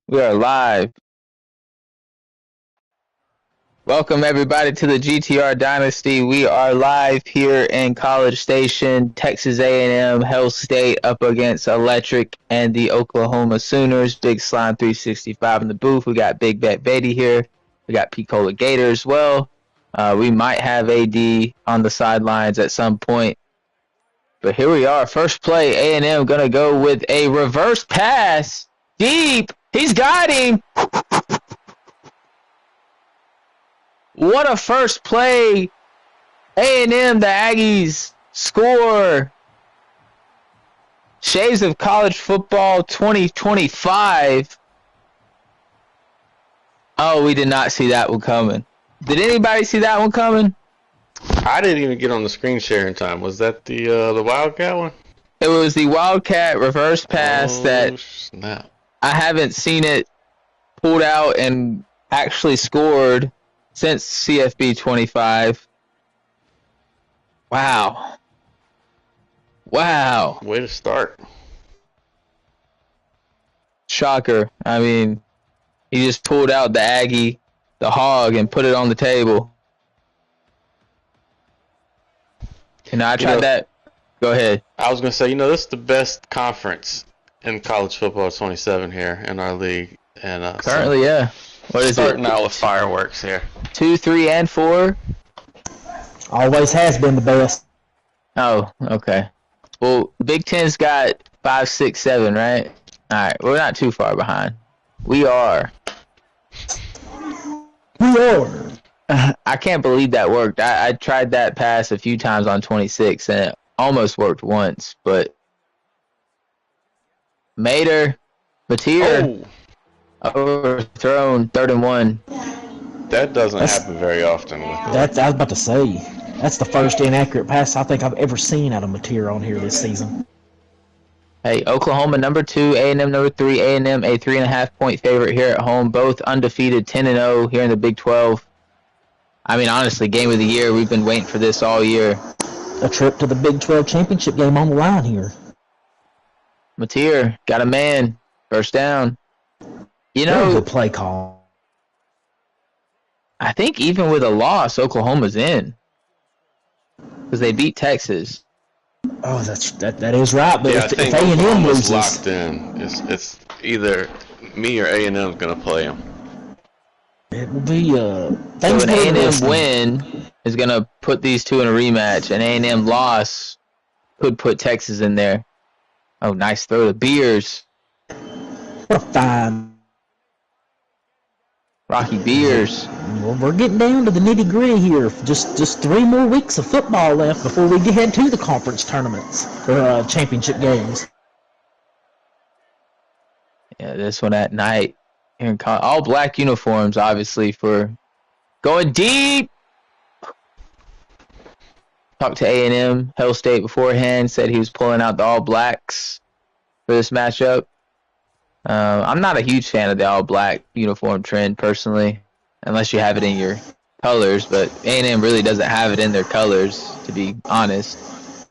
We are live. Welcome everybody to the GTR Dynasty. We are live here in College Station, Texas A&M, Hell State up against Electric and the Oklahoma Sooners. Big Slime 365 in the booth. We got Big Bet Beatty here. We got Picola Gator as well. We might have AD on the sidelines at some point. But here we are. First play, A&M going to go with a reverse pass. Deep. He's got him. What a first play. A&M, the Aggies score. Shades of College Football 2025. Oh, we did not see that one coming. Did anybody see that one coming? I didn't even get on the screen share in time. Was that the Wildcat one? It was the Wildcat reverse pass that snap. I haven't seen it pulled out and actually scored since CFB27. Wow. Wow. Way to start. Shocker. I mean, he just pulled out the Aggie, the hog, and put it on the table. And I tried that. Go ahead. I was going to say, this is the best conference in college football 27 here in our league. And currently, yeah. What is starting out with fireworks here. 2, 3, and 4. Always has been the best. Oh, okay. Well, Big Ten's got 5, 6, 7, right? All right, we're not too far behind. We are. We are. I can't believe that worked. I tried that pass a few times on 26, and it almost worked once, but Mater, Batir, overthrown, 3rd and 1. That doesn't happen very often. I was about to say, that's the first inaccurate pass I think I've ever seen out of Mateer on here this season. Hey, Oklahoma number 2, A&M number 3, A&M a 3.5-point favorite here at home, both undefeated, 10-0 here in the Big 12. I mean, honestly, game of the year. We've been waiting for this all year. A trip to the Big 12 championship game on the line here. Mateer got a man, first down. Good play call. I think even with a loss, Oklahoma's in because they beat Texas. Oh, that is right. But yeah, if A&M loses, locked in. It's either me or A&M's gonna play them. It will be so an A&M win is gonna put these two in a rematch. An A&M loss could put Texas in there. Oh, nice throw to Beers. What a fine. Rocky Beers. Well, we're getting down to the nitty-gritty here. Just 3 more weeks of football left before we head to the conference tournaments or championship games. Yeah, this one at night. Here in all black uniforms, obviously, for going deep. Talked to A&M, Hell State beforehand, said he was pulling out the All Blacks for this matchup. I'm not a huge fan of the all black uniform trend personally, unless you have it in your colors, but A&M really doesn't have it in their colors, to be honest.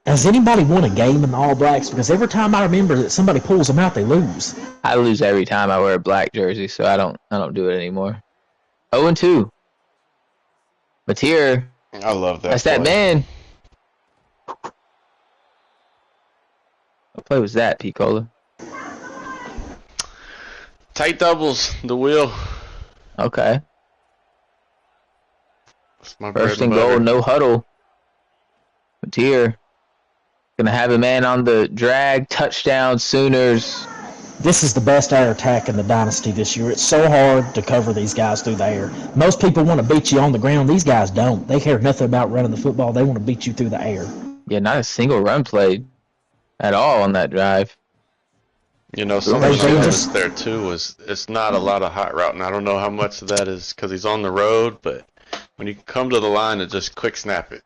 Has anybody won a game in the All Blacks? Because every time I remember that somebody pulls them out, they lose. I lose every time I wear a black jersey, so I don't do it anymore. 0-2. Mateer. I love that. That's play. That man. What play was that, Picola? Tight doubles, the wheel. Okay. That's my First and goal, no huddle. Mateer gonna have a man on the drag, touchdown, Sooners. This is the best air attack in the dynasty this year. It's so hard to cover these guys through the air. Most people want to beat you on the ground. These guys don't. They care nothing about running the football. They want to beat you through the air. Yeah, not a single run played at all on that drive. Some of the there too is it's not a lot of hot route, and I don't know how much of that is because he's on the road, but when you come to the line and just quick snap it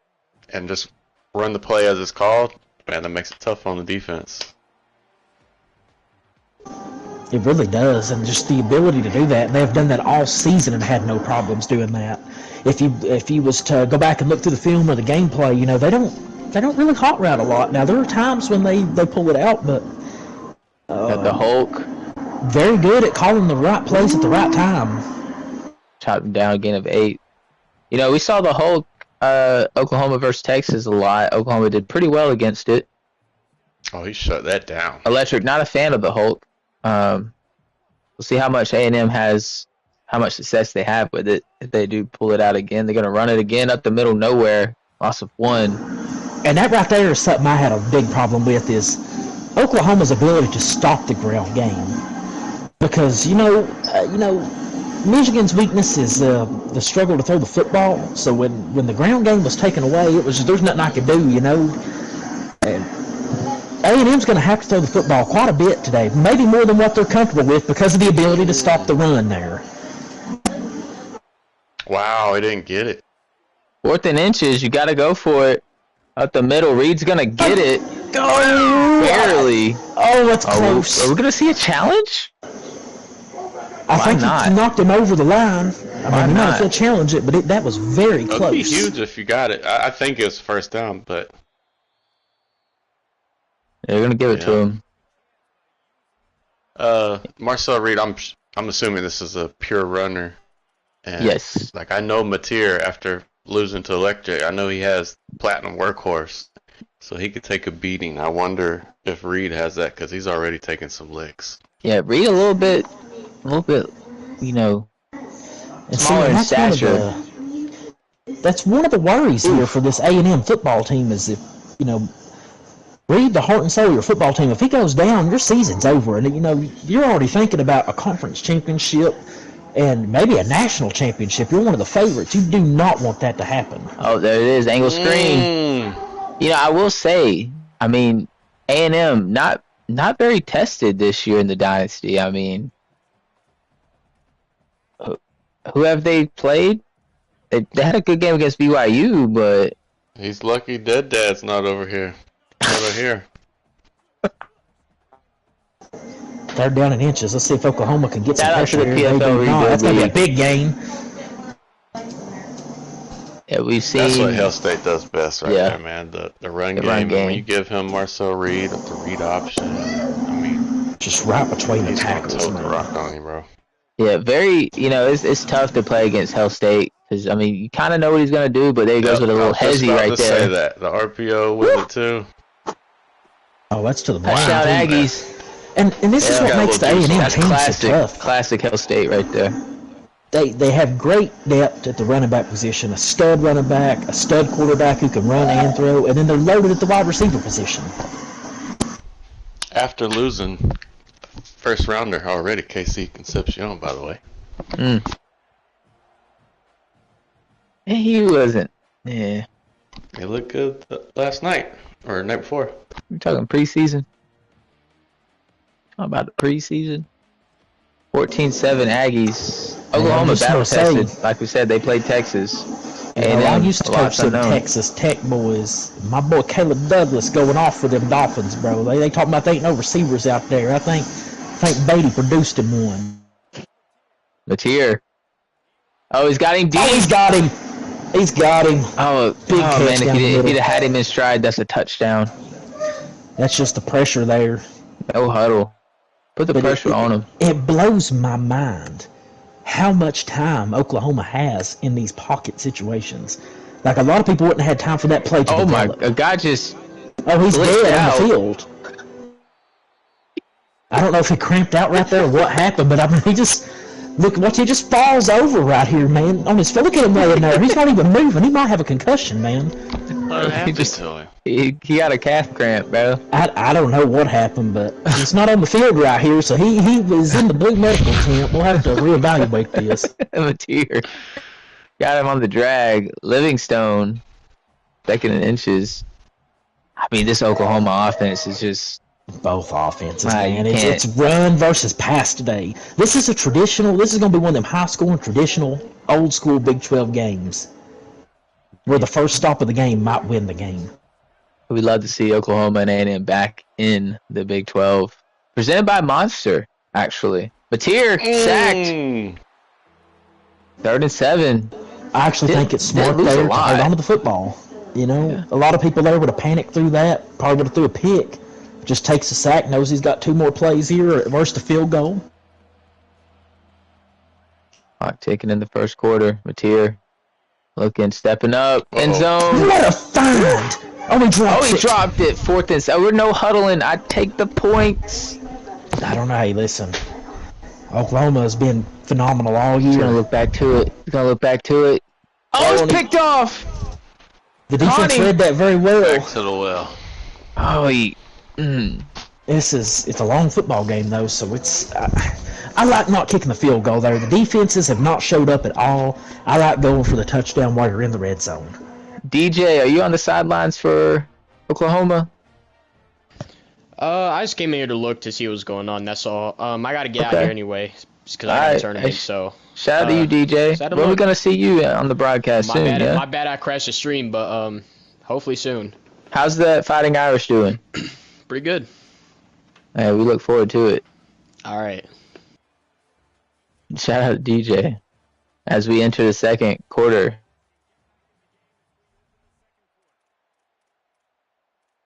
and just run the play as it's called, man, that makes it tough on the defense. It really does, and just the ability to do that, and they've done that all season and had no problems doing that. If you was to go back and look through the film or the gameplay, they don't really hot route a lot. Now there are times when they pull it out, but got the Hulk. very good at calling the right plays at the right time. Chopped him down again of 8. You know, we saw the Hulk Oklahoma versus Texas a lot. Oklahoma did pretty well against it. Oh, he shut that down. Electric, not a fan of the Hulk. We'll see how much A&M has, how much success they have with it. If they do pull it out again, they're going to run it again up the middle nowhere. Loss of 1. And that right there is something I had a big problem with is Oklahoma's ability to stop the ground game. Because, Michigan's weakness is the struggle to throw the football. So when the ground game was taken away, it was just, there's nothing I could do, And A&M's going to have to throw the football quite a bit today, maybe more than what they're comfortable with because of the ability to stop the run there. Wow, he didn't get it. 4th and inches, you got to go for it. Up the middle, Reed's going to get it. Go! Barely. Oh, that's close. Are we going to see a challenge? I think he knocked him over the line. I mean, he might have challenged it, but that was very close. It'd be huge if you got it. I think it was first down, but... They're going to give it to him. Marcel Reed, I'm assuming this is a pure runner. And yes. Like, I know Mateer, after losing to Electric, I know he has platinum workhorse, so he could take a beating. I wonder if Reed has that, because he's already taken some licks. Yeah, Reed a little bit, smaller in stature. That's one of the worries here for this A&M football team is if, Reed, the heart and soul of your football team, if he goes down, your season's over. And, you're already thinking about a conference championship and maybe a national championship. You're one of the favorites. You do not want that to happen. Oh, there it is, angle screen. I will say, A&M, not very tested this year in the Dynasty. Who have they played? They had a good game against BYU, but... He's lucky Dead Dad's not over here. Over here. 3rd down in inches. Let's see if Oklahoma can get some pressure here. That's going to be a big game. Yeah, we've seen... That's what Hell State does best there, man. The run game. When you give him Marcel Reed, the read option, just right between the tackles. The rock on him, bro. Yeah, very, it's tough to play against Hell State. Because, you kind of know what he's going to do, but there he goes with a little hezzy right there. Say that. The RPO with it, too. Oh, that's to the bottom. Touchdown Aggies. And this is what makes the A&M team so tough. Classic Hell State right there. They have great depth at the running back position. A stud running back, a stud quarterback who can run and throw, and then they're loaded at the wide receiver position. After losing first rounder already, KC Concepcion, by the way. He wasn't. Yeah. He looked good last night, or night before. We're talking preseason. How about the preseason? 14-7 Aggies. Oklahoma battle tested. Like we said, they played Texas. I used to coach some Texas Tech boys. My boy Caleb Douglas going off for them Dolphins, bro. They talking about they ain't no receivers out there. I think Beatty produced him one. Mateer. Oh, he's got him deep. Oh, he's got him. He's got him. Oh, big catch man, if he'd have had him in stride, that's a touchdown. That's just the pressure there. No huddle. Put the pressure on him. It blows my mind how much time Oklahoma has in these pocket situations. Like, a lot of people wouldn't have had time for that play to develop. A guy just... Oh, he's dead on the field. I don't know if he cramped out right there or what happened, but he just... Look, he just falls over right here, man. On his foot. Look at him laying there. He's not even moving. He might have a concussion, man. What happened to him? He got a calf cramp, bro. I don't know what happened, but he's not on the field right here, so he was in the blue medical tent. We'll have to reevaluate this. Mateer. Got him on the drag. Livingstone, 2nd and inches. This Oklahoma offense is just... Both offenses, man. It's run versus pass today. This is going to be one of them high-scoring, traditional, old-school Big 12 games where the first stop of the game might win the game. We'd love to see Oklahoma and A&M back in the Big 12. Presented by Monster, actually. Mateer sacked. 3rd and 7. I actually think it's smart there to hold on to the football. A lot of people there would have panicked through that, probably would have threw a pick. Just takes a sack, knows he's got 2 more plays here, at worst a field goal. Clock ticking in the first quarter. Mateer looking, stepping up, end zone. What a find! Oh, he dropped it. Oh, he dropped it. 4th and 7. No huddling. I take the points. I don't know. Hey, listen. Oklahoma has been phenomenal all year. He's going to look back to it. He's going to look back to it. Oh, it's picked off. The defense read that very well. Back to the well. Oh, It's a long football game, though, so it's... I like not kicking the field goal there. The defenses have not showed up at all. I like going for the touchdown while you're in the red zone. DJ, are you on the sidelines for Oklahoma? I just came here to look to see what was going on. That's all. I gotta get out here anyway because I got a tournament. So shout out to you, DJ. When are we gonna see you on the broadcast soon? My bad. I crashed the stream, but hopefully soon. How's the Fighting Irish doing? Pretty good. Yeah, we look forward to it. All right. Shout out to DJ as we enter the second quarter.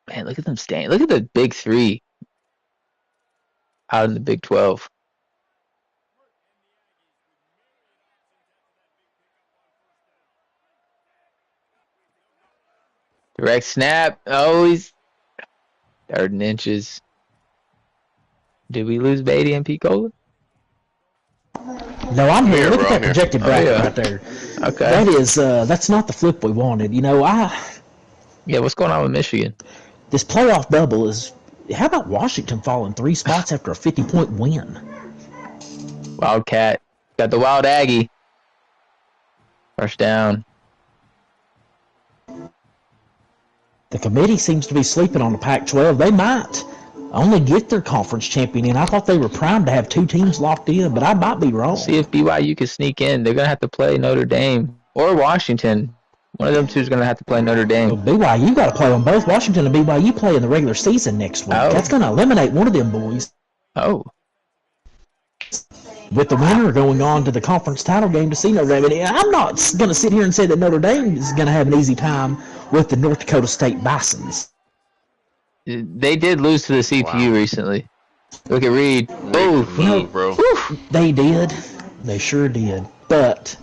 Man, look at them staying. Look at the big 3 out in the Big 12. Direct snap. Oh, he's 3rd and inches. Did we lose Beatty and Picola? No, I'm here. Look at that projected bracket right there. Okay. That is, that's not the flip we wanted. Yeah, what's going on with Michigan? This playoff bubble is... How about Washington falling 3 spots after a 50-point win? Wildcat. Got the Wild Aggie. First down. The committee seems to be sleeping on the Pac-12. They might only get their conference champion in. I thought they were primed to have 2 teams locked in, but I might be wrong. See if BYU can sneak in. They're going to have to play Notre Dame or Washington. One of them two is going to have to play Notre Dame. Well, BYU got to play them both. Washington and BYU play in the regular season next week. That's going to eliminate one of them boys. Oh. With the winner going on to the conference title game to see Notre Dame. And I'm not going to sit here and say that Notre Dame is going to have an easy time with the North Dakota State Bisons. They did lose to the CPU recently. Look at Reed. Oh, bro. They did. They sure did. But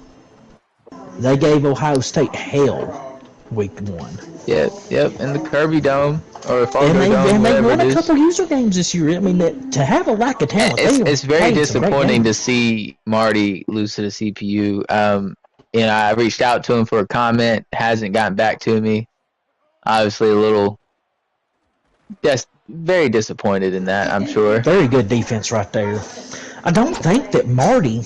they gave Ohio State hell week 1. Yep. In the Kirby Dome or Fargo Dome, and they won a it couple user games this year. I mean, to have a lack of talent, it's very disappointing to see Marty lose to the CPU. I reached out to him for a comment, hasn't gotten back to me. Obviously, a little, just very disappointed in that. I'm sure. Very good defense right there. I don't think that Marty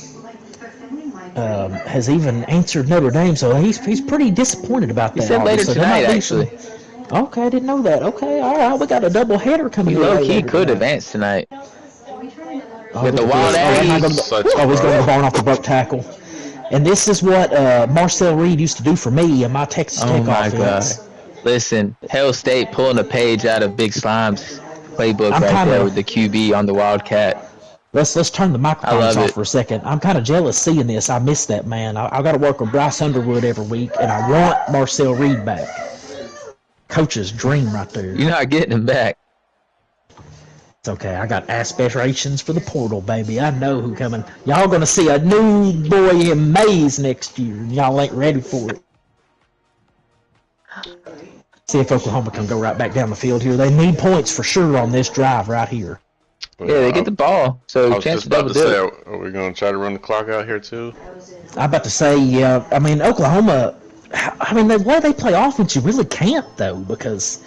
has even answered Notre Dame, so he's pretty disappointed about that. He said later tonight, actually. Okay, I didn't know that. Okay, all right, we got a double header coming. He could advance tonight. With the Wild Aggies. He's going to go on off the broke tackle. And this is what Marcel Reed used to do for me in my Texas Tech offense. God. Listen, Hell State pulling a page out of Big Slime's playbook there with the QB on the Wildcat. Let's turn the microphones off for a second. I'm kind of jealous seeing this. I miss that, man. I got to work with Bryce Underwood every week, and I want Marcel Reed back. Coach's dream right there. You're not getting him back. It's okay. I got aspirations for the portal, baby. I know who's coming. Y'all going to see a new boy in Mays next year, and y'all ain't ready for it. See if Oklahoma can go right back down the field here. They need points for sure on this drive right here. Yeah, they get the ball, so I was just about to say, are we going to try to run the clock out here too? I'm about to say, yeah. I mean, Oklahoma. I mean, the way they play offense, you really can't though, because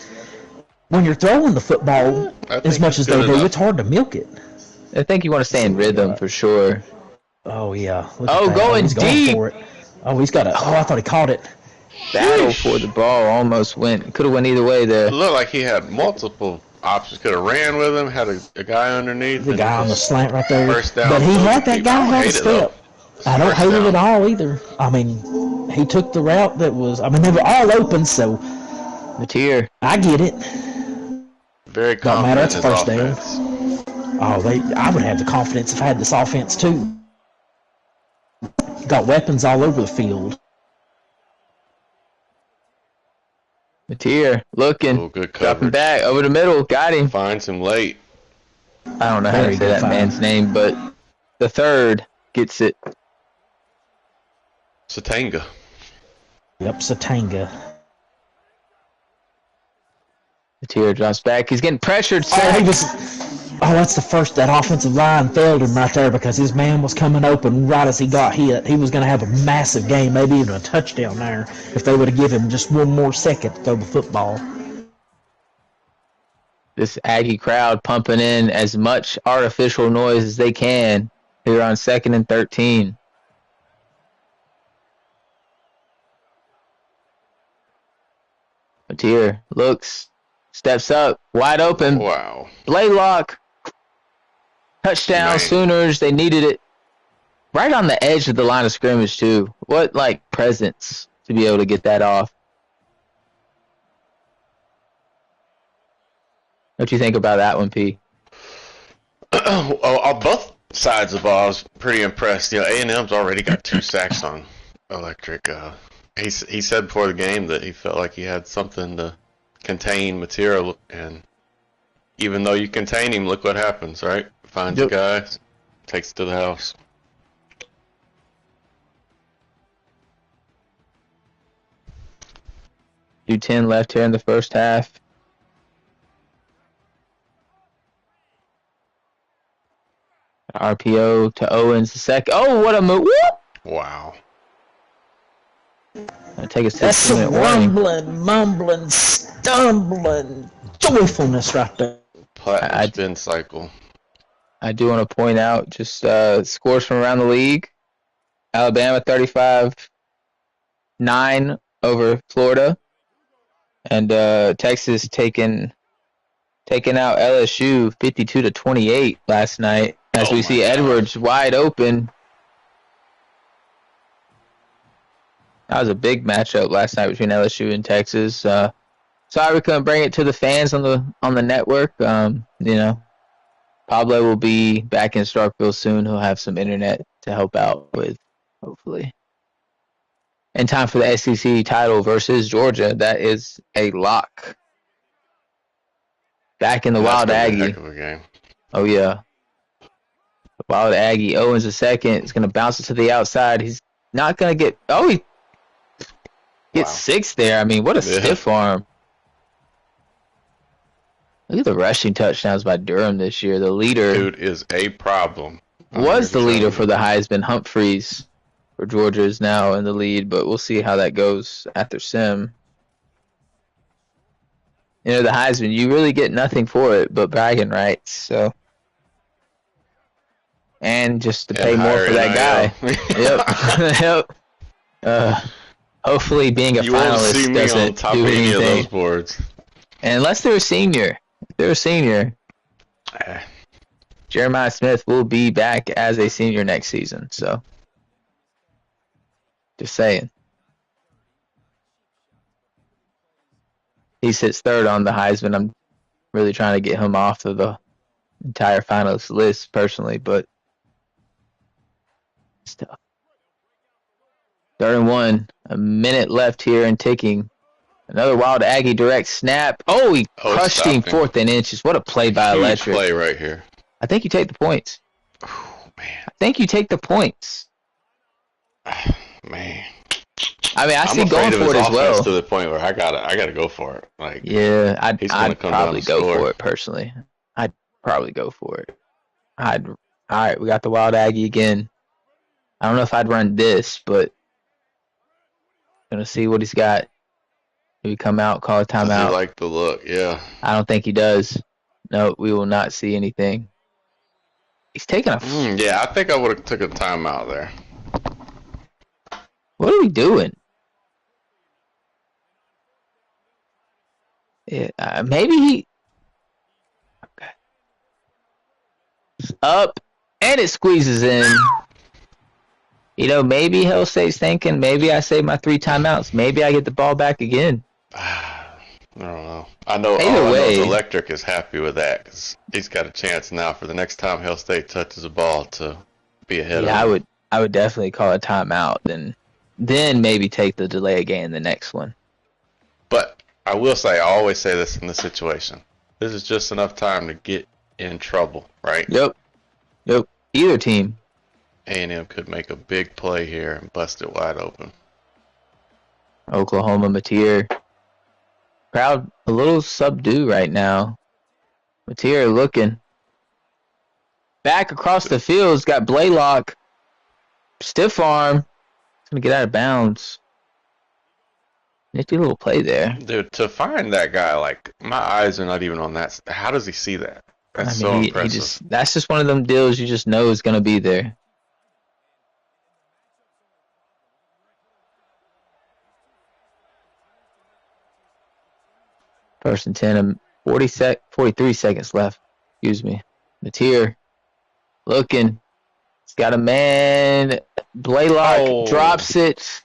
when you're throwing the football as much as they do, it's hard to milk it. I think you want to stay in rhythm for sure. Oh yeah. Going deep. For it. Oh, he's got a. Oh, I thought he caught it. Battle for the ball almost went. Could have went either way there. It looked like he had multiple options. Could have ran with him. Had a guy underneath. The guy on the slant right there. First down. But he had that guy had a step. I don't hate it at all either. I mean, he took the route that was. I mean, they were all open, so. Mateer. I get it. Very confident. That's first down. Oh, I would have the confidence if I had this offense too. Got weapons all over the field. Mateer looking. Oh, good Dropping coverage. back over the middle. Got him. Finds him late. I don't know how to say that man's name, but the third gets it. Satanga. Yep, Satanga. Mateer drops back. He's getting pressured. That's the first that offensive line failed him right there because his man was coming open right as he got hit. He was going to have a massive game, maybe even a touchdown there, if they would have given him just one more second to throw the football. This Aggie crowd pumping in as much artificial noise as they can here on 2nd and 13. Mateer looks, steps up, wide open. Wow. Blaylock. Touchdown, Man. Sooners. They needed it. Right on the edge of the line of scrimmage, too. What, presence to be able to get that off. What do you think about that one, P? On both sides of the ball, I was pretty impressed. A&M's already got 2 sacks on Electric. He said before the game that he felt like he had something to contain material, and even though you contain him, look what happens, right? Finds a guy, takes it to the house. Do 10 left here in the first half. RPO to Owens the second. Oh, what a move! Whoop! Wow. Take a That's some 6-minute warning. rumbling, mumbling, stumbling joyfulness right there. Platinum spin cycle. I do want to point out just scores from around the league. Alabama 35-9 over Florida, and Texas taking out LSU 52-28 last night. As we see Edwards wide open. That was a big matchup last night between LSU and Texas. Sorry we couldn't bring it to the fans on the network. Pablo will be back in Starkville soon. He'll have some internet to help out with, hopefully. In time for the SEC title versus Georgia. That is a lock. Back in the Wild Aggie. Heck of a game. Oh yeah. The Wild Aggie. Owens the second. He's gonna bounce it to the outside. He's not gonna get. Oh, he gets 6 there. I mean, what a stiff arm. Look at the rushing touchdowns by Durham this year. The leader. Dude is a problem. Was the leader for the Heisman. Humphreys for Georgia is now in the lead, but we'll see how that goes after Sim. The Heisman, you really get nothing for it but bragging rights. So, and just to pay more for that guy. Yep. Hopefully, being a finalist doesn't do anything. Of those boards. And unless they're a senior, Jeremiah Smith will be back as a senior next season. So, just saying. He sits third on the Heisman. I'm really trying to get him off of the entire finalist list personally, but it's tough. 3rd and 1. A minute left here and ticking. Another Wild Aggie direct snap. Oh, he crushed him 4th and inches. What a play by Electric. Play right here. I think you take the points. Oh, man. I think you take the points. Man. I mean, I see going for it as well. To the point where I gotta go for it. I'd probably go for it personally. I'd probably go for it. All right, we got the Wild Aggie again. I don't know if I'd run this, but gonna see what he's got. Maybe come out, call a timeout. I like the look, yeah. I don't think he does. No, we will not see anything. He's taking a. Yeah, I think I would have took a timeout there. What are we doing? Yeah, maybe he. Okay. Up, and it squeezes in. Maybe Hell State's thinking, maybe I save my 3 timeouts. Maybe I get the ball back again. I don't know. I know Electric is happy with that because he's got a chance now for the next time Hell State touches a ball to be ahead of him. I would definitely call a timeout, then maybe take the delay again in the next one. But I will say, I always say this in this situation. This is just enough time to get in trouble, right? Yep. Either team. A&M could make a big play here and bust it wide open. Oklahoma, Mateer. Crowd a little subdued right now. Mateer looking. Back across the field's got Blaylock. Stiff arm. It's going to get out of bounds. Nifty little play there. Dude, to find that guy, like, my eyes are not even on that. How does he see that? That's so impressive. That's just one of them deals you just know is going to be there. First and 10, 43 seconds left. Excuse me. Mateer looking. He's got a man. Blaylock drops it.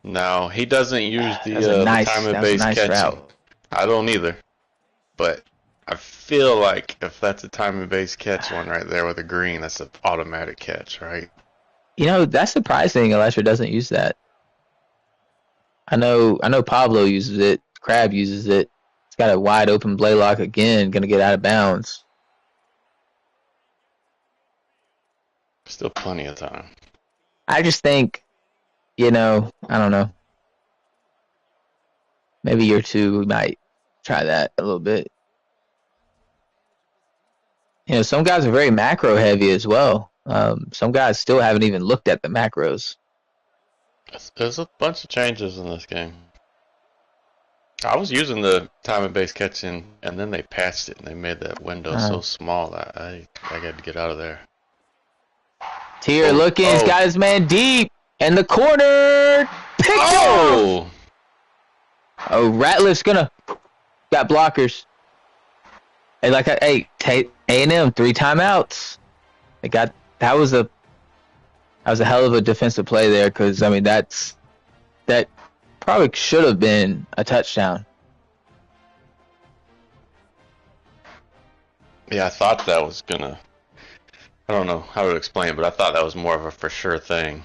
No, he doesn't use the time and base catching. Route. I don't either. But I feel like if that's a time and base catch one right there with a green, that's an automatic catch, right? You know, that's surprising. Electra doesn't use that. I know Pablo uses it. Crab uses it. It's got a wide open Blaylock again, gonna get out of bounds. Still plenty of time. I just think, I don't know. Maybe year 2 we might try that a little bit. Some guys are very macro heavy as well. Some guys still haven't even looked at the macros. There's a bunch of changes in this game. I was using the time and base catching, and then they patched it, and they made that window so small that I got to get out of there. Tier looking, he's got his man deep, and the corner picked off. Oh, Ratliff's got blockers. Hey, A&M 3 timeouts. That was a hell of a defensive play there, because that probably should have been a touchdown. Yeah, I thought that was gonna. I don't know how to explain it, but I thought that was more of a for sure thing.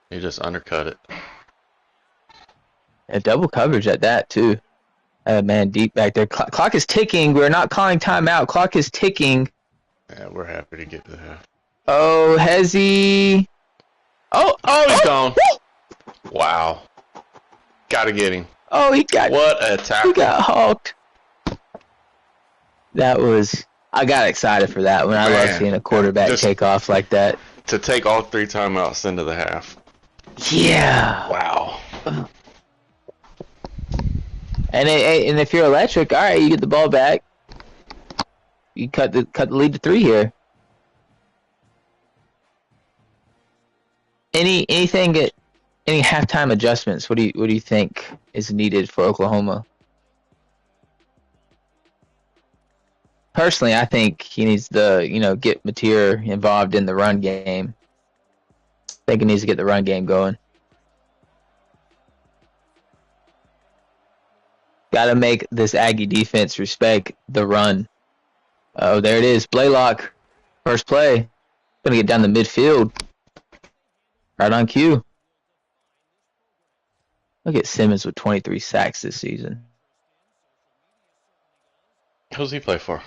He just undercut it. And double coverage at that too. Man, deep back there. Clock is ticking. We're not calling timeout. Clock is ticking. Yeah, we're happy to get to that. Oh, Hezzy. Oh, he's gone. Wow. Gotta get him. Oh, what a tackle. He got hawked. I got excited for that when I love seeing a quarterback take off like that. To take all 3 timeouts into the half. Yeah. Wow. And if you're Electric, all right, you get the ball back. You cut the lead to 3 here. Any halftime adjustments? What do you think is needed for Oklahoma? Personally, I think he needs to get Mateer involved in the run game. I think he needs to get the run game going. Got to make this Aggie defense respect the run. Oh, there it is. Blaylock, first play. Gonna get down the midfield. Right on cue. Look at Simmons with 23 sacks this season. Who's he play for?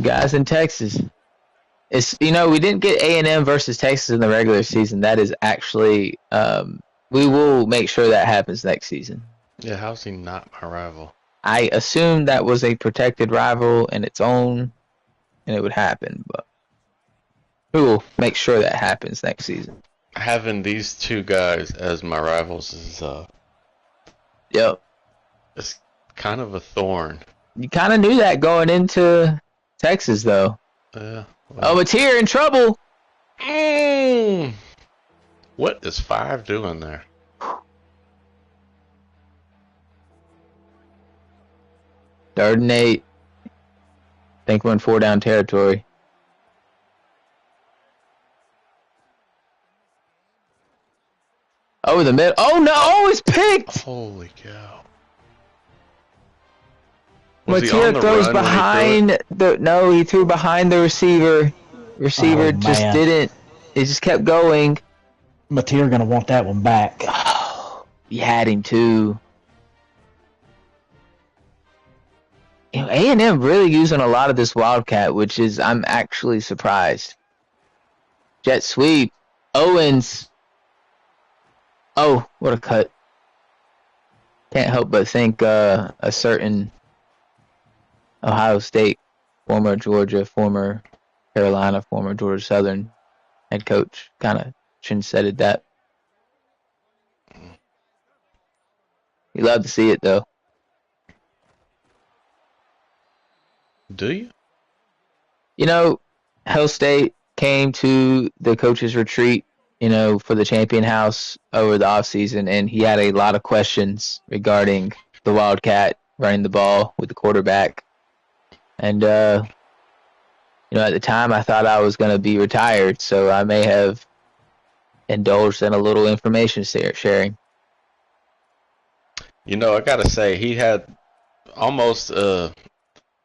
Guys in Texas. It's we didn't get A&M versus Texas in the regular season. That is actually we will make sure that happens next season. Yeah, how's he not my rival? I assumed that was a protected rival in its own, and it would happen, but we will make sure that happens next season. Having these 2 guys as my rivals is yep. It's kind of a thorn. You kind of knew that going into Texas, though. Yeah. Oh, it's here in trouble. What is 5 doing there? Third and 8. I think we're in 4 down territory. Over the mid. Oh no! Oh, it's picked. Holy cow! Mateer throws behind the. No, he threw behind the receiver. Receiver just didn't. It just kept going. Mateer gonna want that one back. You had him too. You know, A&M really using a lot of this Wildcat, which is I'm actually surprised. Jet sweep. Owens. Oh, what a cut. Can't help but think a certain Ohio State, former Georgia, former Carolina, former Georgia Southern head coach kind of said that. You love to see it though. Do you? You know, Ohio State came to the coach's retreat, you know, for the champion house over the offseason, and he had a lot of questions regarding the Wildcat running the ball with the quarterback. And, you know, at the time I thought I was going to be retired, so I may have indulged in a little information sharing. You know, I gotta say, he had almost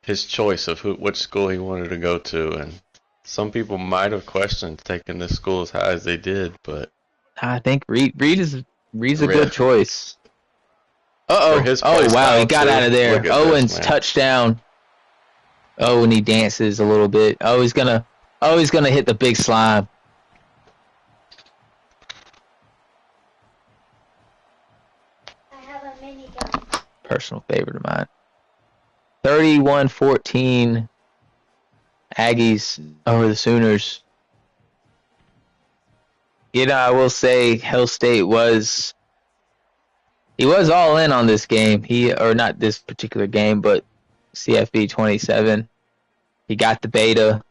his choice of which school he wanted to go to, and some people might have questioned taking this school as high as they did, but I think Reed's a good choice. Oh wow, he got out of there. Owens touchdown. Oh, and he dances a little bit. He's gonna hit the big slime. I have a minigun. Personal favorite of mine. 31-14 Aggies over the Sooners. You know, I will say Hill State was all in on this game. Or not this particular game, but CFB27. He got the beta.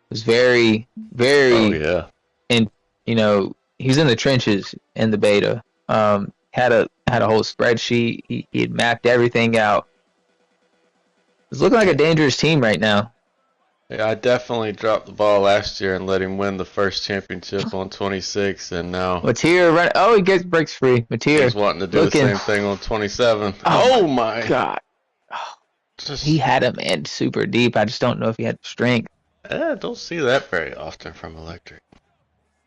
Was very, very you know, he's in the trenches in the beta. Had a whole spreadsheet. He had mapped everything out. It's looking like a dangerous team right now. Yeah, I definitely dropped the ball last year and let him win the first championship on 26, and now Mateer he breaks free. Mateer he's wanting to do the same thing on 27. Oh my god! He had him in super deep. I just don't know if he had the strength. Don't see that very often from Electric.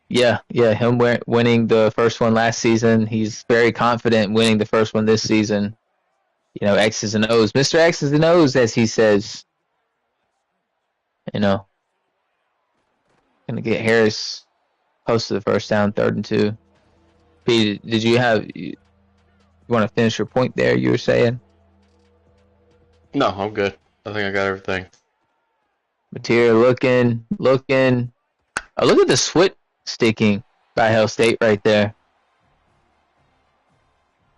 Yeah, him winning the first one last season. He's very confident winning the first one this season. You know, X's and O's. Mr. X's and O's, as he says. You know, gonna get Harris close to the first down, 3rd and 2. Pete, did you want to finish your point there? You were saying? No, I'm good. I think I got everything. Mateer looking. Oh, look at the switch sticking by Hell State right there.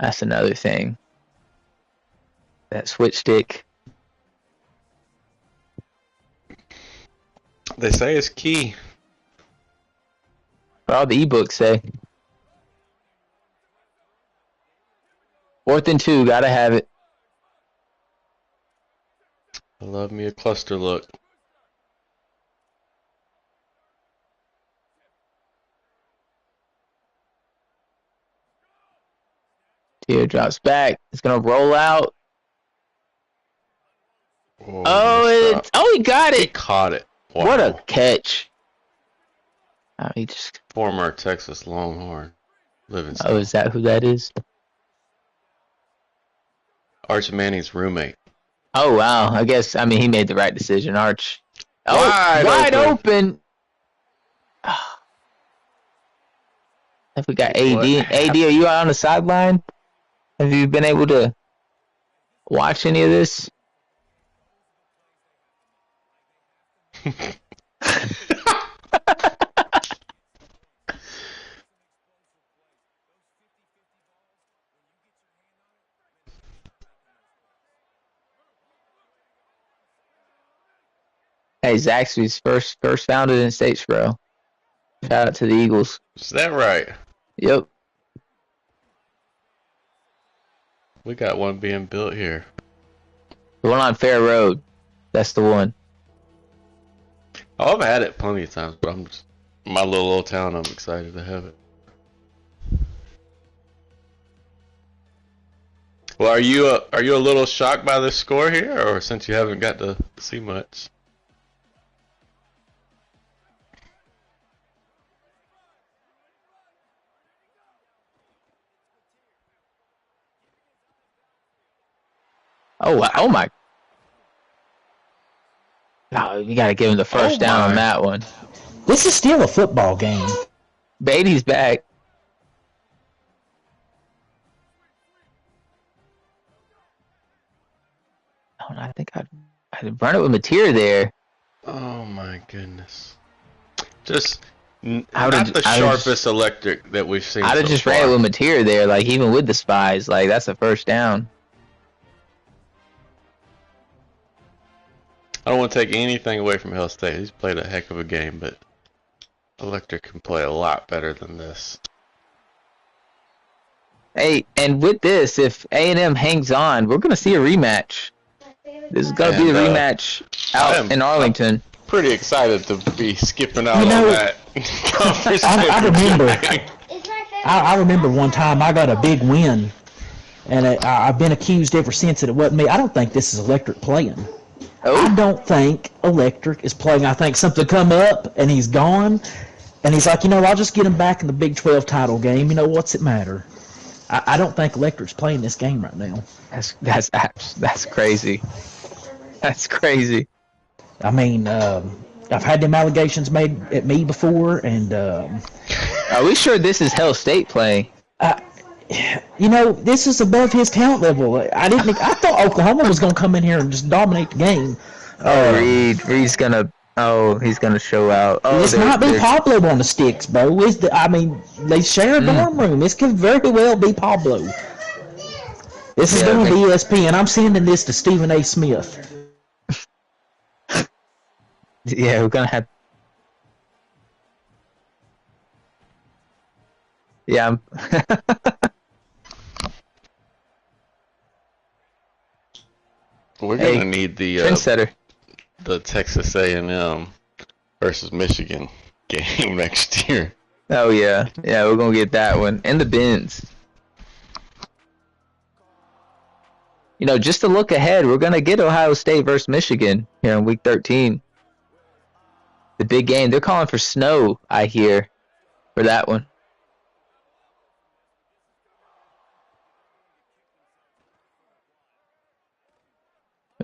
That's another thing. That switch stick. They say it's key. All the ebooks say. 4th and 2, gotta have it. I love me a cluster look. Tear drops back. It's gonna roll out. He got it. He caught it. Wow. What a catch. Former Texas Longhorn. Livingston. Oh, is that who that is? Arch Manning's roommate. Oh, wow. I mean, he made the right decision, Arch. Wide open. If we got AD. AD, are you out on the sideline? Have you been able to watch any of this? Hey, Zaxby's first founded in Statesboro. Shout out to the Eagles. Is that right? Yep. We got one being built here. The one on Fair Road. That's the one. Oh, I've had it plenty of times, but my little old town, I'm excited to have it. Well, are you a little shocked by the score here, or since you haven't got to see much? Oh my. Oh, you got to give him the first down on that one. This is still a football game. Beatty's back. Oh, I think I'd run it with Mateer there. Oh my goodness. Just not the sharpest electric that we've seen. I'd have just ran it with Mateer there, like even with the spies, like that's a first down. I don't want to take anything away from Hill State. He's played a heck of a game, but Electric can play a lot better than this. Hey, and with this, if A&M hangs on, we're going to see a rematch. This is going to be a rematch out in Arlington. I'm pretty excited to be skipping out on that conference. I remember one time I got a big win, and I've been accused ever since that it wasn't me. I don't think this is Electric playing. Oh. I don't think Electric is playing. I think something come up, and he's gone, and he's like, I'll just get him back in the Big 12 title game. What's it matter? I don't think Electric's playing this game right now. That's crazy. That's crazy. I mean, I've had them allegations made at me before, and are we sure this is Hell State playing? This is above his talent level. I thought Oklahoma was going to come in here and just dominate the game. Reed's gonna. Oh, he's gonna show out. Oh, this might be Pablo on the sticks, bro. They share a dorm room. This could very well be Pablo. This is going to be ESPN. I'm sending this to Stephen A. Smith. Yeah, we're gonna have. Yeah. We're gonna need the trendsetter. The Texas A&M versus Michigan game next year. Oh yeah, we're gonna get that one and the bins. Just to look ahead, we're gonna get Ohio State versus Michigan here in Week 13. The big game. They're calling for snow, I hear, for that one.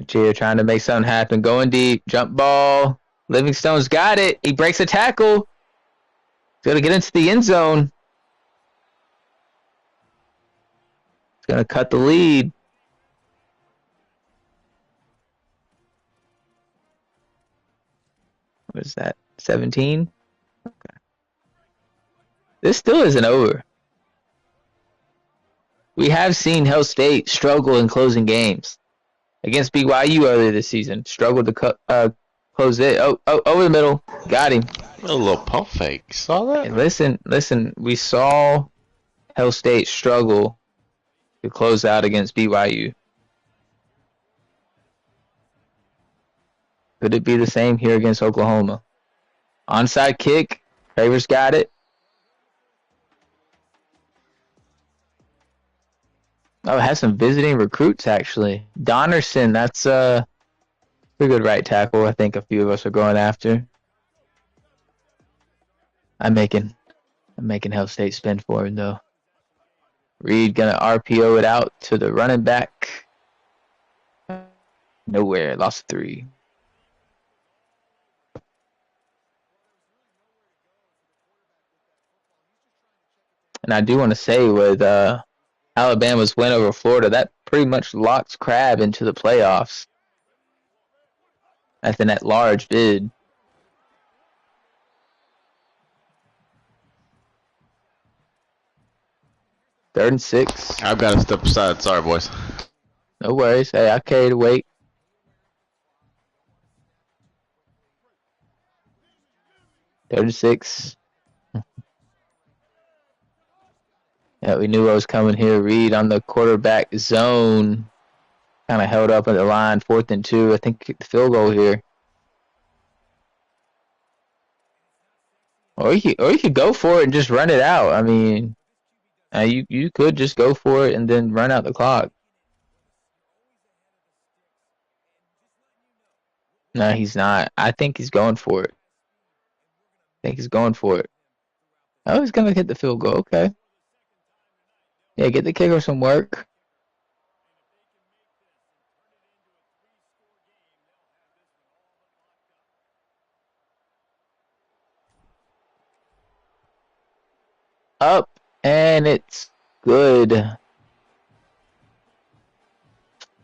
Cheer trying to make something happen. Going deep. Jump ball. Livingstone's got it. He breaks a tackle. He's going to get into the end zone. He's going to cut the lead. What is that? 17? Okay. This still isn't over. We have seen Hell State struggle in closing games. Against BYU earlier this season. Struggled to close it. Oh, over the middle. Got him. A little pump fake. Saw that? And listen. We saw Hell State struggle to close out against BYU. Could it be the same here against Oklahoma? Onside kick. Favors got it. Oh, it has some visiting recruits, actually. Donnerson, that's a pretty good right tackle. I think a few of us are going after. I'm making Hell State spin for him, though. Reed gonna RPO it out to the running back. Nowhere. Lost 3. And I do want to say with Alabama's win over Florida, that pretty much locks Crab into the playoffs. That's an at-large bid. Third and 6. I've got to step aside. Sorry, boys. No worries. Hey, I carry the weight. Third and 6. Yeah, we knew what was coming here. Reed on the quarterback zone. Kind of held up at the line. 4th and 2. I think kick the field goal here. Or you could go for it and just run it out. I mean, you could just go for it and then run out the clock. No, he's not. I think he's going for it. I think he's going for it. Oh, he's going to hit the field goal. Okay. Yeah, get the kicker some work. up, and it's good.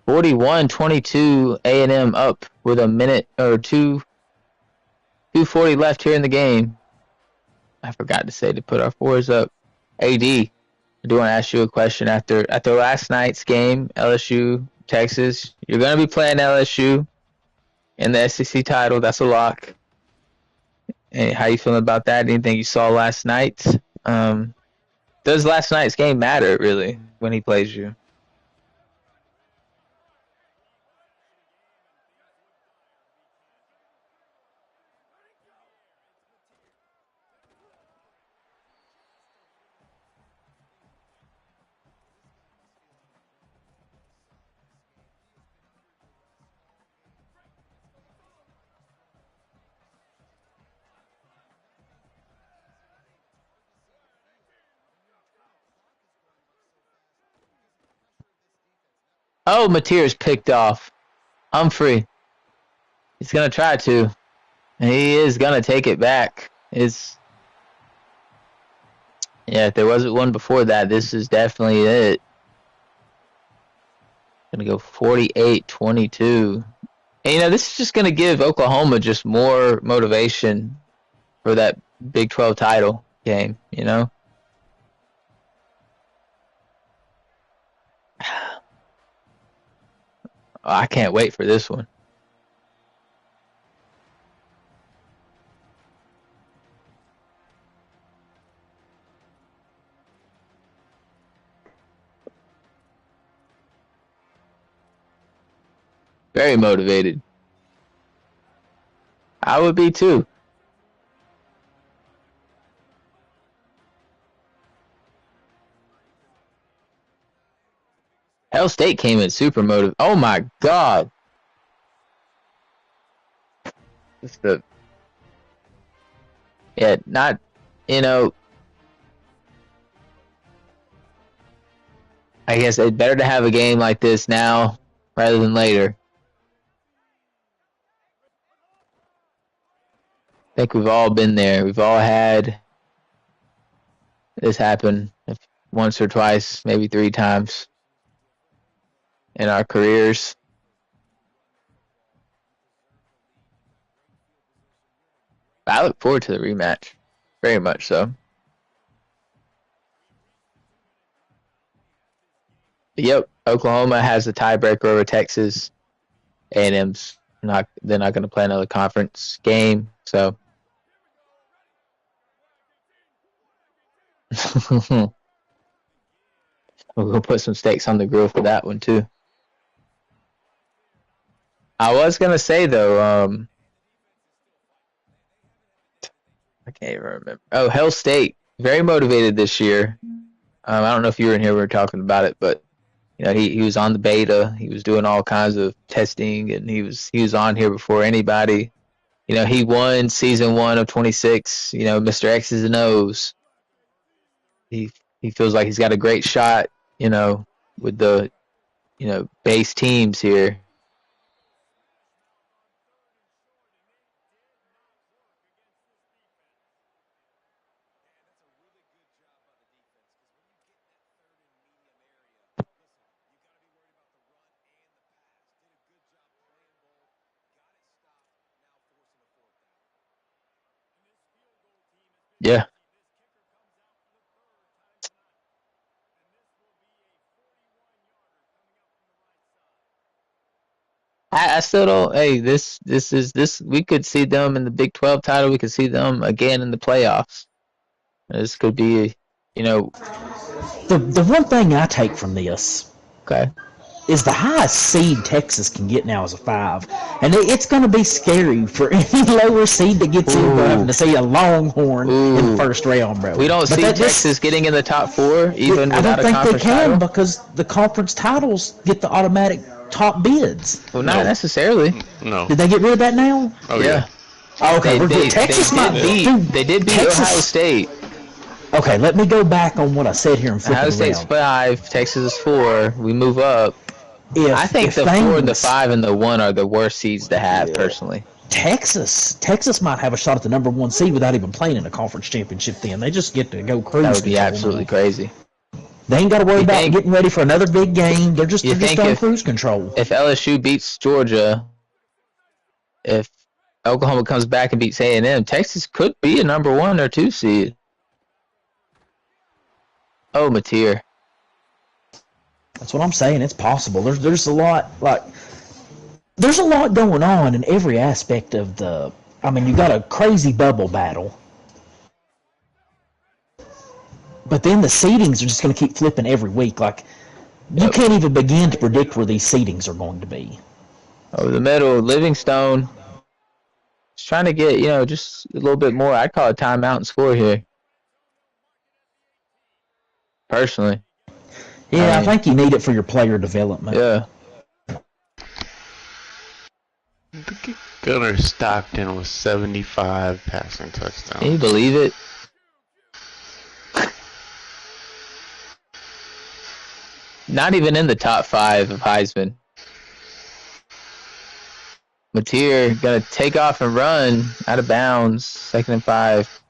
41-22, A&M up with a minute or 2:40 left here in the game. I forgot to say to put our fours up. AD, I do want to ask you a question after last night's game, LSU, Texas. You're going to be playing LSU in the S16 title. That's a lock. And how you feeling about that? Anything you saw last night? Does last night's game matter, really, when he plays you? Oh, Mateer's picked off. Humphrey. He's going to try to. And he is going to take it back. Yeah, if there wasn't one before that, this is definitely it. Going to go 48-22. And, this is just going to give Oklahoma just more motivation for that Big 12 title game, I can't wait for this one. Very motivated. I would be too. Hell State came in super motivated. Oh my God. Yeah, not, I guess it's better to have a game like this now rather than later. I think we've all been there. We've all had this happen once or twice, maybe 3 times in our careers. I look forward to the rematch, very much so. Yep, Oklahoma has the tiebreaker over Texas. A&M's they're not going to play another conference game, so. We'll put some steaks on the grill for that one too. I was gonna say though, I can't even remember. Oh, Hell State, very motivated this year. I don't know if you were in here. We were talking about it, but he was on the beta. He was doing all kinds of testing, and he was on here before anybody. He won season 1 of 26. Mr. X's and O's. He feels like he's got a great shot. With the base teams here. Yeah. I still don't. Hey, this. We could see them in the Big 12 title. We could see them again in the playoffs. This could be, The one thing I take from this, okay, is the highest seed Texas can get now is a 5, and it's going to be scary for any lower seed that gets in having to see a Longhorn in the first round, bro. We don't see Texas getting in the top 4 even without a conference title. I don't think they can because the conference titles get the automatic top bids. Well, not necessarily. No. Did they get rid of that now? Oh yeah. Okay, Texas might beat. They did beat Ohio State. Okay, let me go back on what I said here and flip Ohio State's 5, Texas is 4. We move up. I think the 4, the 5, and the 1 are the worst seeds to have, personally. Texas might have a shot at the number 1 seed without even playing in a conference championship. Then they just get to go cruise. That would be absolutely crazy. They ain't got to worry about getting ready for another big game. They're just on cruise control. If LSU beats Georgia, if Oklahoma comes back and beats A&M, Texas could be a number 1 or 2 seed. Oh, Mateer. That's what I'm saying. It's possible. There's a lot there's a lot going on in every aspect of the. I mean, you got a crazy bubble battle, but then the seedings are just going to keep flipping every week. Like, you can't even begin to predict where these seedings are going to be. Over the middle, Livingstone is trying to get, just a little bit more. I'd call it timeout and score here. Personally. Yeah, I think you need it for your player development. Yeah. Gunnar Stockton with 75 passing touchdowns. Can you believe it? Not even in the top 5 of Heisman. Mateer gonna take off and run out of bounds. 2nd and 5.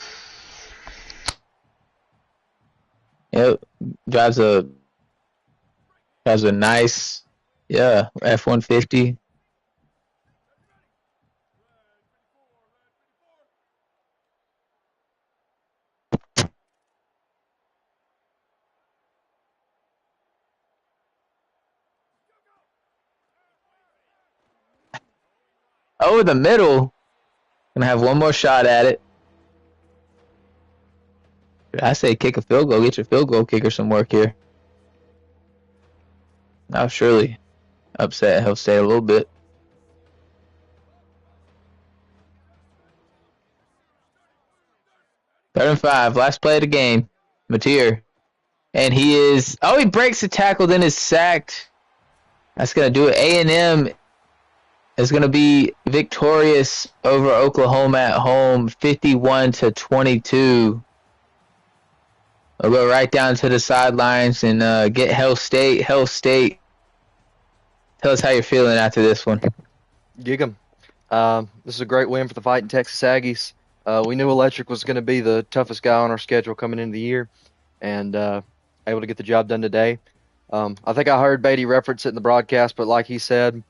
Yep, drives a nice, F-150. Over the middle. Gonna have one more shot at it. I say kick a field goal. Get your field goal kicker some work here. I'll surely upset Hill State a little bit. 3rd and 5. Last play of the game. Mateer. And he breaks the tackle, then is sacked. That's going to do it. A&M is going to be victorious over Oklahoma at home, 51-22. We'll go right down to the sidelines and get Hill State. Hill State, tell us how you're feeling after this one. Gig 'em. This is a great win for the Fighting Texas Aggies. We knew Electric was going to be the toughest guy on our schedule coming into the year, and able to get the job done today. I think I heard Beatty reference it in the broadcast, but like he said,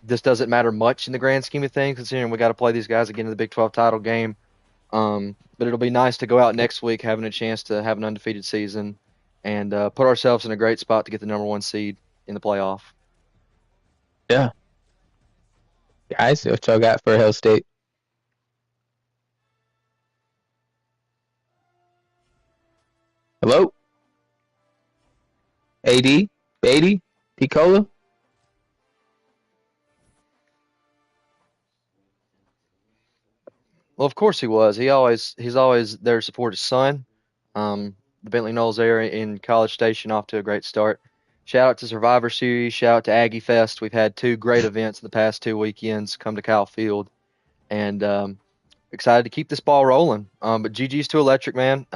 this doesn't matter much in the grand scheme of things, considering we got to play these guys again in the Big 12 title game. But it'll be nice to go out next week having a chance to have an undefeated season and put ourselves in a great spot to get the number 1 seed in the playoff. Yeah. Guys, what y'all got for Hill State? Hello? AD? Beatty? Picola? Well, of course he was. He's always there to support his son. The Bentley Knowles area in College Station off to a great start. Shout out to Survivor Series. Shout out to Aggie Fest. We've had 2 great events in the past 2 weekends come to Kyle Field, and excited to keep this ball rolling. But GG's to Electric, man.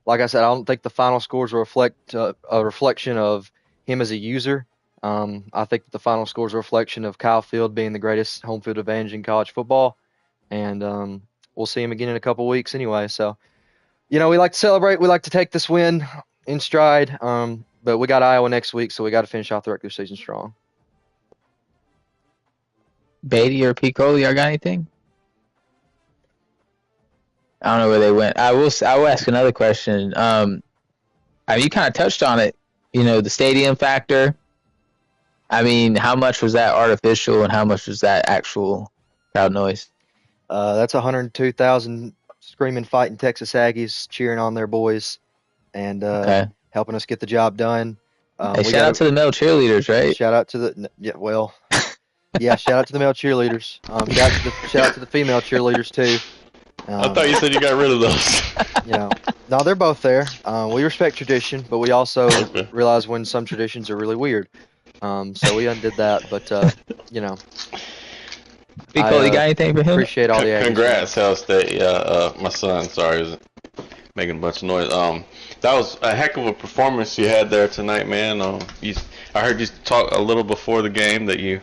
Like I said, I don't think the final scores reflect a reflection of him as a user. I think the final scores are a reflection of Kyle Field being the greatest home field advantage in college football. And we'll see him again in a couple weeks anyway. So, we like to celebrate. We like to take this win in stride. But we got Iowa next week, so we got to finish off the regular season strong. Beatty or Pico, y'all got anything? I don't know where they went. I will ask another question. You kind of touched on it. The stadium factor. I mean, how much was that artificial and how much was that actual crowd noise? That's 102,000 screaming, fighting Texas Aggies cheering on their boys and helping us get the job done. Shout out to the male cheerleaders, right? Shout out to the shout out to the male cheerleaders. Shout out to the female cheerleaders too. I thought you said you got rid of those. No, they're both there. We respect tradition, but we also realize when some traditions are really weird. So we undid that, but Pico, you got anything for him? Appreciate all the Congrats, Hell State. Yeah, my son, sorry, was making a bunch of noise. That was a heck of a performance you had there tonight, man. I heard you talk a little before the game that you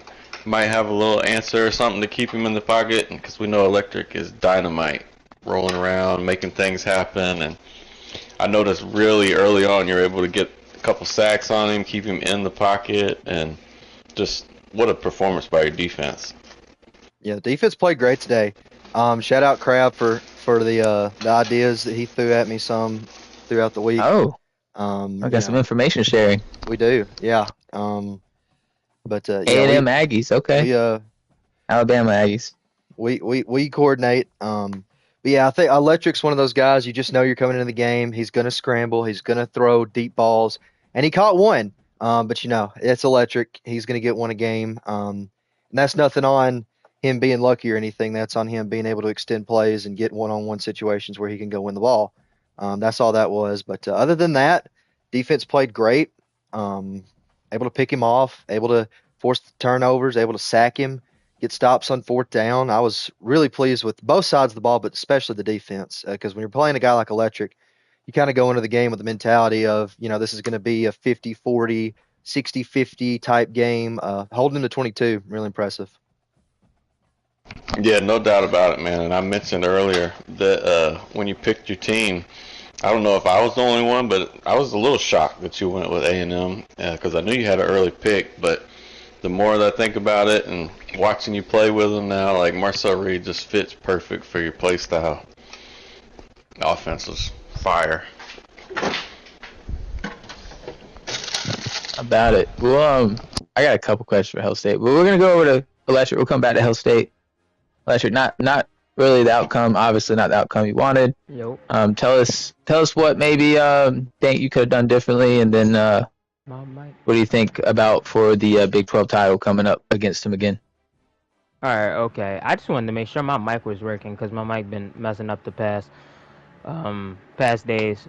might have a little answer or something to keep him in the pocket, because we know Electric is dynamite, rolling around, making things happen. And I noticed really early on you're able to get a couple sacks on him, keep him in the pocket, and just what a performance by your defense. Yeah, defense played great today. Shout out Crab for the ideas that he threw at me some throughout the week. Oh, I got some information sharing. We do, yeah. But A&M Aggies, okay. We Alabama Aggies. We coordinate. But yeah, I think Electric's one of those guys you just know you're coming into the game. He's gonna scramble. He's gonna throw deep balls, and he caught one. But it's Electric. He's gonna get one a game. And that's nothing on him being lucky or anything. That's on him being able to extend plays and get one-on-one situations where he can go win the ball. That's all that was. But other than that, defense played great. Able to pick him off, able to force the turnovers, able to sack him, get stops on fourth down. I was really pleased with both sides of the ball, but especially the defense, because when you're playing a guy like Electric, you kind of go into the game with the mentality of, this is going to be a 50-40, 60-50 type game. Holding him to 22, really impressive. Yeah, no doubt about it, man. And I mentioned earlier that when you picked your team, I don't know if I was the only one, but I was a little shocked that you went with A&M because I knew you had an early pick. But the more that I think about it and watching you play with them now, like Marcel Reed just fits perfect for your play style. Offense was fire. About it. Well, I got a couple questions for Hell State, but we're gonna go over to Electric. We'll come back to Hell State. Electric, not really the outcome. Obviously, not the outcome you wanted. Nope. Tell us what maybe think you could have done differently, and then what do you think about for the Big 12 title coming up against him again? All right. Okay. I just wanted to make sure my mic was working because my mic been messing up the past days.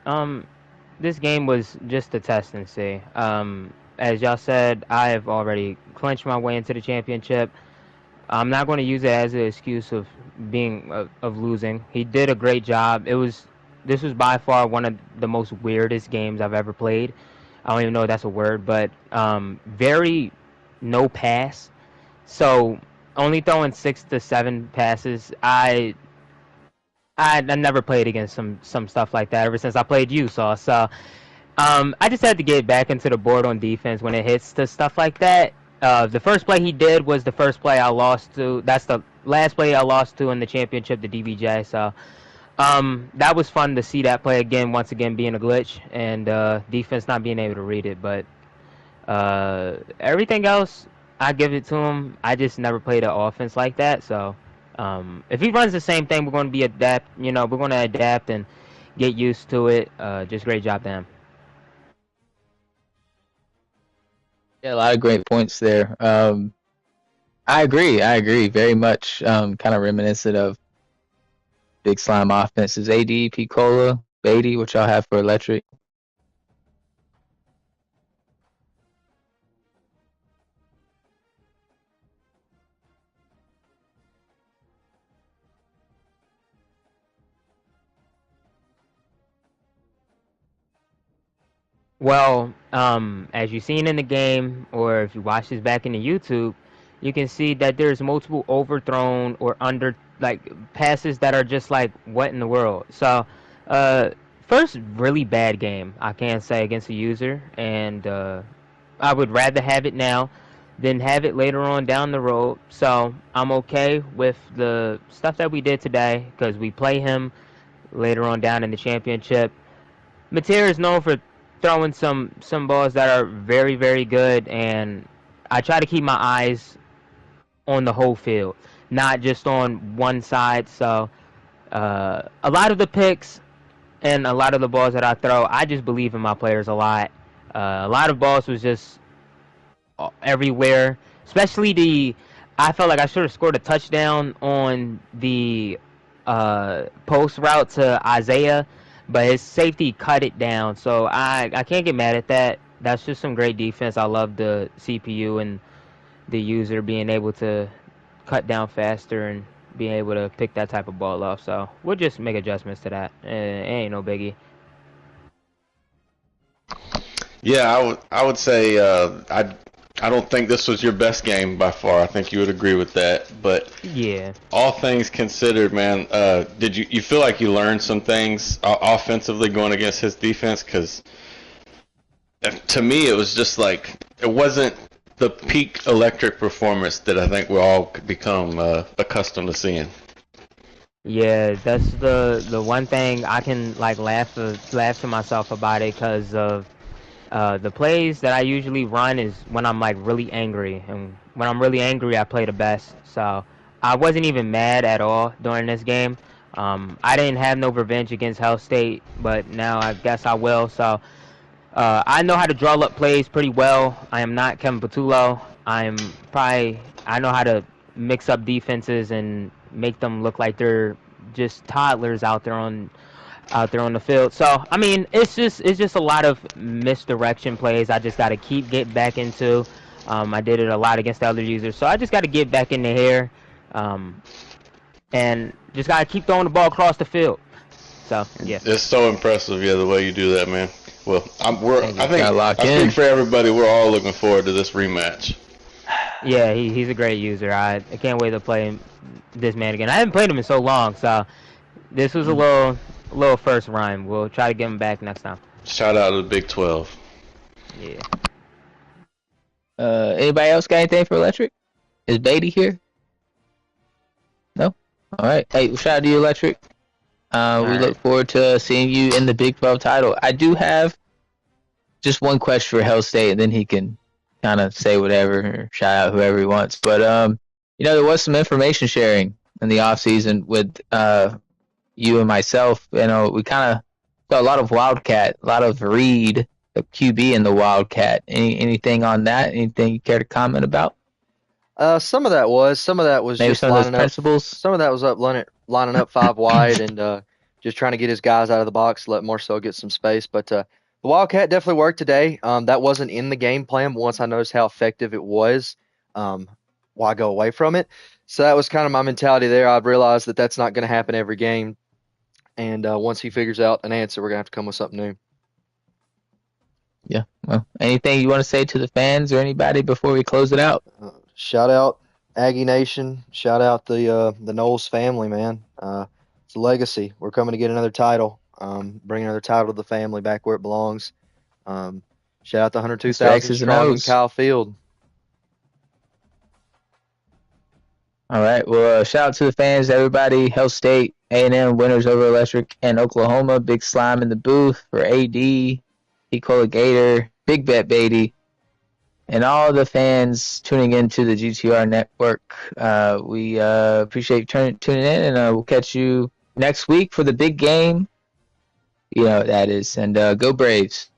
This game was just a test and see. As y'all said, I have already clinched my way into the championship. I'm not going to use it as an excuse of losing. He did a great job. This was by far one of the most weirdest games I've ever played. I don't even know if that's a word, but very no pass. So only throwing 6 to 7 passes. I never played against some stuff like that ever since I played Utah. So I just had to get back into the board on defense when it hits to stuff like that. The first play he did was the first play I lost to. That's the last play I lost to in the championship, the DBJ. So that was fun to see that play again, once again being a glitch, and defense not being able to read it. But everything else, I give it to him. I just never played an offense like that. So if he runs the same thing, we're going to we're going to adapt and get used to it. Just great job to him. Yeah, a lot of great points there. I agree very much. Kind of reminiscent of Big Slime offenses. AD, Picola, Beatty, which y'all have for Electric. Well, as you've seen in the game, or if you watch this back in the YouTube, you can see that there's multiple overthrown or under passes that are just like, what in the world? So, first really bad game I can say against a user, and I would rather have it now than have it later on down the road. So I'm okay with the stuff that we did today because we play him later on down in the championship. Mateer is known for throwing some balls that are very, very good, and I try to keep my eyes on the whole field, not just on one side. So a lot of the picks and a lot of the balls that I throw, I just believe in my players a lot. A lot of balls was just everywhere, especially I felt like I should have scored a touchdown on the post route to Isaiah, but his safety cut it down. So I can't get mad at that. That's just some great defense. I love the CPU and the user being able to cut down faster and being able to pick that type of ball off. So we'll just make adjustments to that. It ain't no biggie. Yeah, I would say I I don't think this was your best game by far. I think you would agree with that. But Yeah. all things considered, man, did you feel like you learned some things offensively going against his defense? Because to me, it was just like it wasn't the peak electric performance that I think we all become accustomed to seeing. Yeah, that's the one thing I can like laugh to myself about it because of the plays that I usually run is when I'm like really angry, and when I'm really angry, I play the best. So I wasn't even mad at all during this game. I didn't have no revenge against Hell State, but now I guess I will. So I know how to draw up plays pretty well. I am not Kevin Patullo. I know how to mix up defenses and make them look like they're just toddlers out there on the field. So I mean, it's just a lot of misdirection plays. I just got to get back into. I did it a lot against the other users, so I just got to get back in the hair, um, and just got to keep throwing the ball across the field. So yeah. It's so impressive, yeah, the way you do that, man. Well, Thank you. I speak for everybody. We're all looking forward to this rematch. Yeah, he's a great user. I can't wait to play this man again. I haven't played him in so long, so this was a little first rhyme. We'll try to get him back next time. Shout out to the Big 12. Yeah. Anybody else got anything for Electric? Is Beatty here? No? Alright. Hey, well, shout out to you, Electric. We look forward to seeing you in the Big 12 title. I do have just one question for Hell State, and then he can kind of say whatever or shout out whoever he wants. But, there was some information sharing in the offseason with you and myself. We kind of got a lot of Wildcat, a lot of Reed, the QB in the Wildcat. Anything on that? Anything you care to comment about? Some of that was Maybe just some of those lining up. principles? Some of that was lining up five wide and just trying to get his guys out of the box, let Marcel get some space. But the Wildcat definitely worked today. That wasn't in the game plan, but once I noticed how effective it was, why go away from it? So that was kind of my mentality there. I've realized that that's not going to happen every game. And once he figures out an answer, we're going to have to come with something new. Yeah. Well, anything you want to say to the fans or anybody before we close it out? Shout out Aggie Nation. Shout out the Knowles family, man. It's a legacy. We're coming to get another title. Bring another title to the family back where it belongs. Shout out the 102,000 strong in Kyle Field. All right. Well, shout out to the fans, everybody. Hell State, A&M winners over Electric, and Oklahoma. Big Slime in the booth for AD, Ecola Gator, Big Bet Beatty, and all the fans tuning in to the GTR network. We appreciate you tuning in, and we'll catch you next week for the big game. You know what that is. And go Braves.